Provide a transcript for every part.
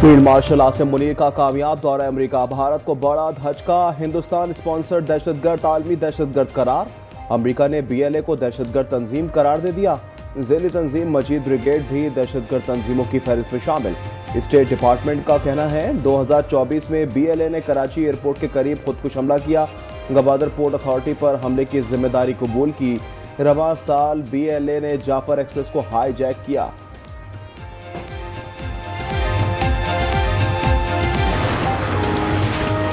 Field marshal Asim Munir का कामयाब दौरा अमेरिका, भारत को बड़ा धचका। हिंदुस्तान स्पॉन्सर्ड दहशतगर्द आलमी दहशतगर्द करार। अमेरिका ने बीएलए को दहशतगर्द तंजीम करार दे दिया। ज़ैली तंजीम मजीद ब्रिगेड भी दहशतगर्द तंजीमों की फहरिस्त में शामिल। स्टेट डिपार्टमेंट का कहना है 2024 में बीएलए ने कराची एयरपोर्ट के करीब खुदकुश हमला किया। गवादर पोर्ट अथॉरिटी पर हमले की जिम्मेदारी कबूल की। रवां साल बीएलए ने जाफर एक्सप्रेस को हाईजैक किया।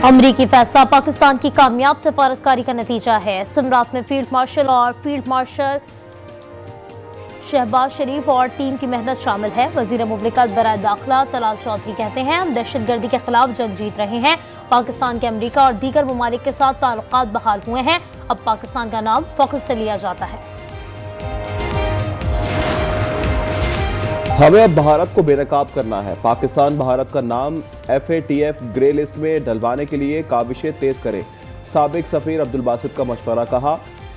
अमरीकी फैसला पाकिस्तान की कामयाब सफारतकारी का नतीजा है। सिमरात में फील्ड मार्शल शहबाज शरीफ और टीम की मेहनत शामिल है। वजीर मुमलिकत बराए दाखिला तलाल चौधरी कहते हैं, हम दहशतगर्दी के खिलाफ जंग जीत रहे हैं। पाकिस्तान के अमरीका और दीगर ममालिक के साथ ताल्लुकात बहाल हुए हैं। अब पाकिस्तान का नाम फख्र से लिया जाता है। हमें अब भारत को बेनकाब करना है। पाकिस्तान भारत का नाम FATF ग्रे लिस्ट में डलवाने के लिए काविशें तेज करे। साबिक सफीर अब्दुल बासित का मशवरा। कहा,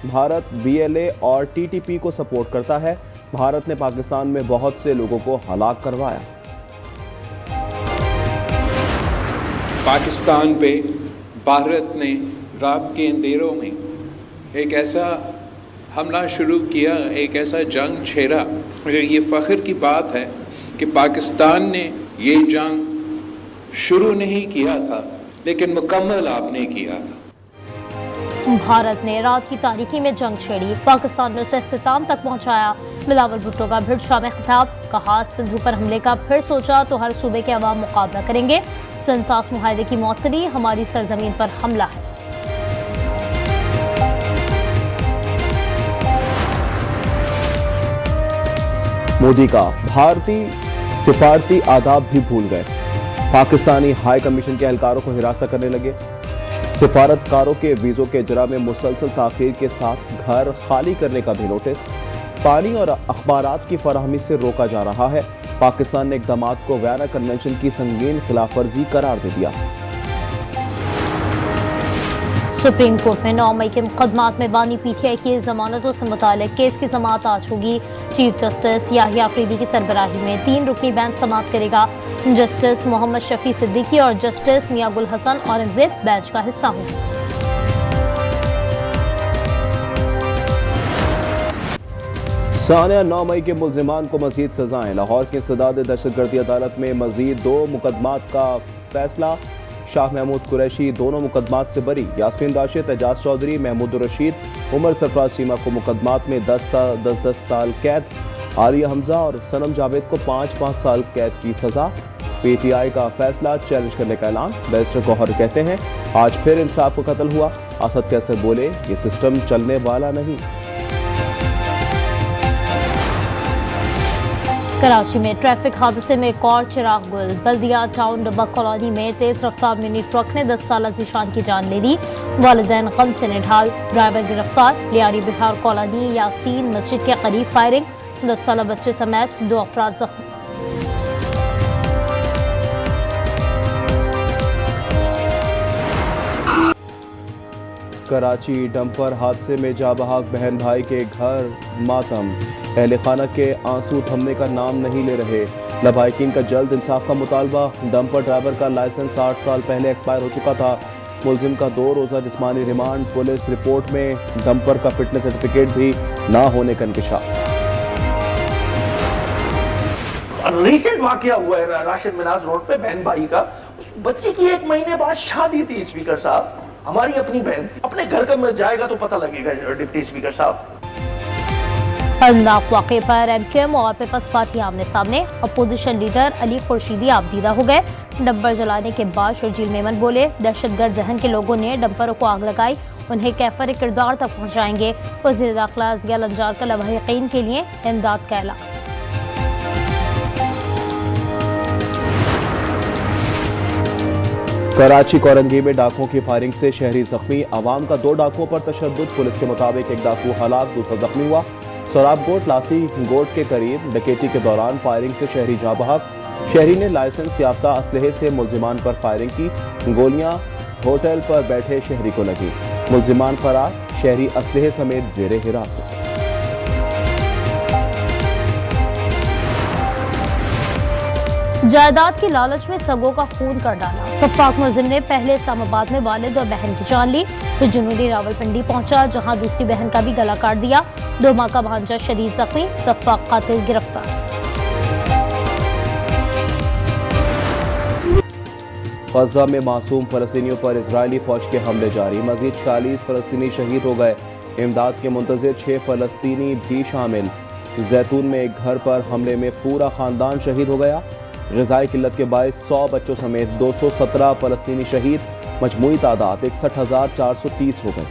भारत BLA और TTP को सपोर्ट करता है। भारत ने पाकिस्तान में बहुत से लोगों को हलाक करवाया। पाकिस्तान पे भारत ने रात के अंधेरों में एक ऐसा हमला शुरू किया, एक ऐसा जंग छेड़ा। ये फ़ख्र की बात है कि पाकिस्तान ने ये जंग शुरू नहीं किया था, लेकिन मुकम्मल आपने किया था। भारत ने रात की तारीकी में जंग छेड़ी, पाकिस्तान ने उसे इख्तिताम तक पहुंचाया। बिलावल भुट्टो का भिड़ शाह में खिताब। कहा, सिंधु पर हमले का फिर सोचा तो हर सूबे के अवाम मुकाबला करेंगे। सिंध-पाक मुआहदे की मौतरी हमारी सरजमीन पर हमला है। मोदी का भारतीय सिफारती आदाब भी भूल गए। पाकिस्तानी हाई कमीशन के एहलकारों को हिरासत करने लगे। सिफारतकारों के वीज़ों के इजरा में मुसलसल ताखीर के साथ घर खाली करने का भी नोटिस। पानी और अखबारात की फराहमी से रोका जा रहा है। पाकिस्तान ने इक़दामात को वियना कन्वेंशन की संगीन खिलाफवर्जी करार दे दिया। सुप्रीम कोर्ट में 9 मई के मुकदमात में बानी PTI की जमानतों से मुतालिक केस की समाअत आज होगी। चीफ जस्टिस याहिया अफरीदी की सरबराही में 3 रुकनी बेंच समाअत करेगा। जस्टिस मोहम्मद शफी सिद्दीकी और जस्टिस मियां गुल हसन औरंगजेब बेंच का हिस्सा होंगे। सानिया 9 मई के मुल्जिमान को मजीद सजाएं। लाहौर की इंसदाद दहशतगर्दी अदालत में मजीद 2 मुकदमात का फैसला। शाह महमूद कुरैशी दोनों मुकदमात से बरी। यास्मीन राशिद, एजाज चौधरी, महमूद रशीद, उमर सरफराज चीमा को मुकदमात में 10 साल कैद। आलिया हमजा और सनम जावेद को 5 साल कैद की सजा। PTI का फैसला चैलेंज करने का ऐलान। बैरिस्टर गौहर कहते हैं, आज फिर इंसाफ का कत्ल हुआ। असद कैसर बोले, ये सिस्टम चलने वाला नहीं। कराची में ट्रैफिक हादसे में एक और चिराग गुल। बल्दिया टाउन डब्बा कॉलोनी में तेज रफ्तार मिनी ट्रक ने 10 साला जीशान की जान ले ली। वालिदैन गम से निढाल, ड्राइवर गिरफ्तार। लियारी बिहार कॉलोनी यासीन मस्जिद के करीब फायरिंग, 10 साला बच्चे समेत 2 अफराद जख्मी। कराची डंपर हादसे में जाबहाक बहन भाई के घर मातम। अहले खाना के आंसू थमने का नाम नहीं ले रहे। लबाइकिन का जल्द इंसाफ का मुतालबा। डंपर ड्राइवर का लाइसेंस 8 साल पहले एक्सपायर हो चुका था। मुलजिम का 2 रोज़ा जिस्मानी रिमांड। पुलिस रिपोर्ट में डंपर का फिटनेस सर्टिफिकेट भी ना होने का इंकशाफ। रिसेंट वाकया हुआ है राशिद मिनाज रोड पे, बहन भाई का। उस बच्ची की 1 महीने बाद शादी थी। स्पीकर साहब, हमारी अपनी बहन थी। अपने घर का जाएगा तो पता लगेगा डिप्टी स्पीकर साहब। खौफनाक वाक़े पर MQM और पीपल्स पार्टी आमने सामने। अपोजिशन लीडर अली खुर्शीदी आबदीदा हो गए। डंपर जलाने के बाद शर्जील मेमन बोले, दहशतगर्द जहन के लोगों ने डंपरों को आग लगाई, उन्हें कैफर किरदार तक पहुँचाएंगे। वज़ीर दाखिला ज़िया लंजार का लवाहिकीन के लिए इमदाद का ऐलान। कराची कोरंगी में डाकुओं की फायरिंग से शहरी जख्मी। अवाम का 2 डाकुओं पर तशद्दुद। पुलिस के मुताबिक एक डाकू हलाक, दूसरा जख्मी हुआ। सोराब गोट लासी गोट के करीब डकैती के दौरान फायरिंग से शहरी जाबहाक। शहरी ने लाइसेंस याफ्ता असलहे से मुल्जिमान पर फायरिंग की। गोलियां होटल पर बैठे शहरी को लगी। मुल्जिमान फरार, शहरी असलहे समेत जेरे हिरासत। जायदाद की लालच में सगों का खून कर डाला। सफाक मुलजिम ने पहले इस्लामाबाद में वालिद और बहन की जान ली, फिर जुनूनी रावलपिंडी पहुंचा जहां दूसरी बहन का भी गला काट दिया। 2 माह का भांजा शदीद जख्मी, सफाक कातिल गिरफ्तार। गजा में मासूम फलस्तीनियों पर इजरायली फौज के हमले जारी, मजीद 40 फलस्तीनी शहीद हो गए। इमदाद के मुंतज़िर 6 फलस्तीनी भी शामिल। जैतून में एक घर पर हमले में पूरा खानदान शहीद हो गया। ग़िज़ाई किल्लत के बायस 100 बच्चों समेत 217 फलस्तीनी शहीद, मजमूई तादाद 61,430 हो गई।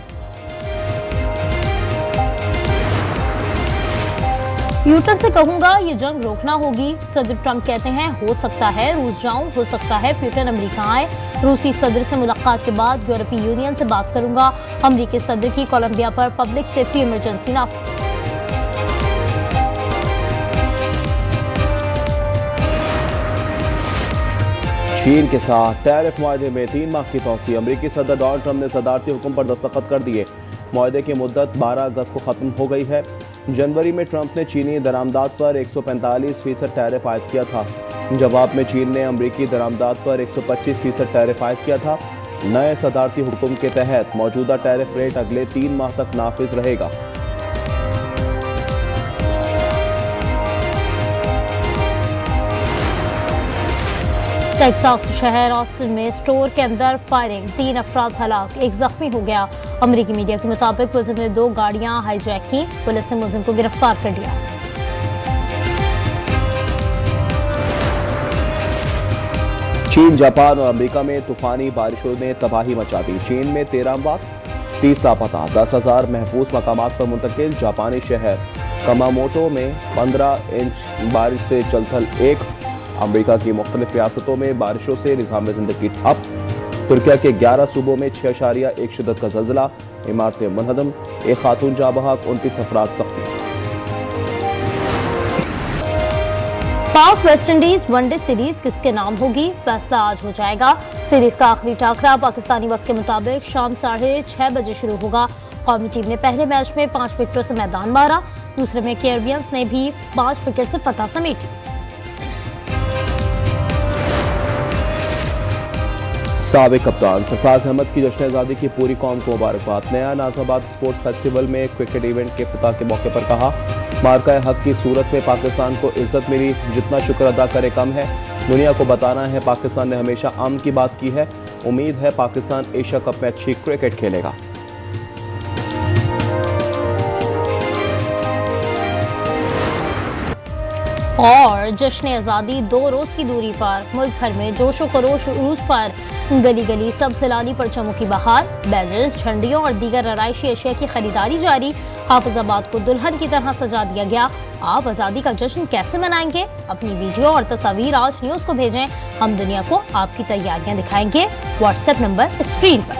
यूटन से कहूंगा ये जंग रोकना होगी। सदर ट्रंप कहते हैं हो सकता है रूस जाऊं, हो सकता है पुतिन अमेरिका आए। रूसी सदर से मुलाकात के बाद यूरोपीय यूनियन से बात करूंगा। अमेरिकी सदर की कोलंबिया पर पब्लिक सेफ्टी इमरजेंसी नाफिज। चीन के साथ टैरिफ मुआहदे में 3 माह की तौसी। अमेरिकी सदर डोनाल्ड ट्रंप ने सदारती हुक्म पर दस्तखत कर दिए। मुआहदे की मुद्दत 12 अगस्त को खत्म हो गई है। जनवरी में ट्रंप ने चीनी दरामदात पर 145% टैरिफ आयद किया था। जवाब में चीन ने अमेरिकी दरामदात पर 125% टैरिफ आयद किया था। नए सदारती हुक्म के तहत मौजूदा टैरिफ रेट अगले 3 माह तक नाफिज रहेगा। टेक्सास के शहर ऑस्टिन में स्टोर के अंदर फायरिंग, 3 अफराद हलाक, 1 जख्मी हो गया। अमेरिकी मीडिया के मुताबिक मुलजिम ने 2 गाड़ियां हाईजैक की। पुलिस ने मुलजिम को गिरफ्तार कर लिया। चीन, जापान और अमेरिका में तूफानी बारिशों ने तबाही मचा दी। चीन में 13 अमवात, 30 लापता, 10,000 महफूज मकामात पर मुंतकिल। जापानी शहर कमामोटो में 15 इंच बारिश से जलथल 1। अमेरिका की मुख्तलिफ रियासतों में बारिशों से निज़ाम ज़िंदगी ठप। तुर्किया के 11 सूबों में 6.1 शिद्दत का ज़ल्ज़ला, इमारतें मुनहदम, 1 खातून जाँ बहक, 29 अफराद ज़ख्मी। पाक वेस्ट इंडीज वनडे सीरीज किसके नाम होगी, फैसला आज हो जाएगा। सीरीज का आखिरी टाकरा पाकिस्तानी वक्त के मुताबिक शाम 6:30 बजे शुरू होगा। कौमी टीम ने पहले मैच में 5 विकेटों से मैदान मारा, दूसरे में कैरिबियंस ने भी 5 विकेट से फतह समेटी। साबिक कप्तान सरफराज अहमद की जश्न आज़ादी की पूरी कौम को मुबारकबाद। नया नाज़िमाबाद स्पोर्ट्स फेस्टिवल में क्रिकेट इवेंट के इफ्तिताह के मौके पर कहा, मार्का हक की सूरत में पाकिस्तान को इज्जत मिली, जितना शुक्र अदा करे कम है। दुनिया को बताना है पाकिस्तान ने हमेशा अमन की बात की है। उम्मीद है पाकिस्तान एशिया कप में अच्छी क्रिकेट खेलेगा। और जश्न आज़ादी 2 रोज की दूरी पर मुल्क भर में जोशो खरोश उरूज पर गली गली सब सैलानी परचमों की बहार, बैजेस, झंडियों और दीगर आराइशी अशिया की खरीदारी जारी। हाफिजाबाद को दुल्हन की तरह सजा दिया गया। आप आज़ादी का जश्न कैसे मनाएंगे? अपनी वीडियो और तस्वीर आज न्यूज़ को भेजें। हम दुनिया को आपकी तैयारियां दिखाएंगे। व्हाट्सएप नंबर स्क्रीन पर।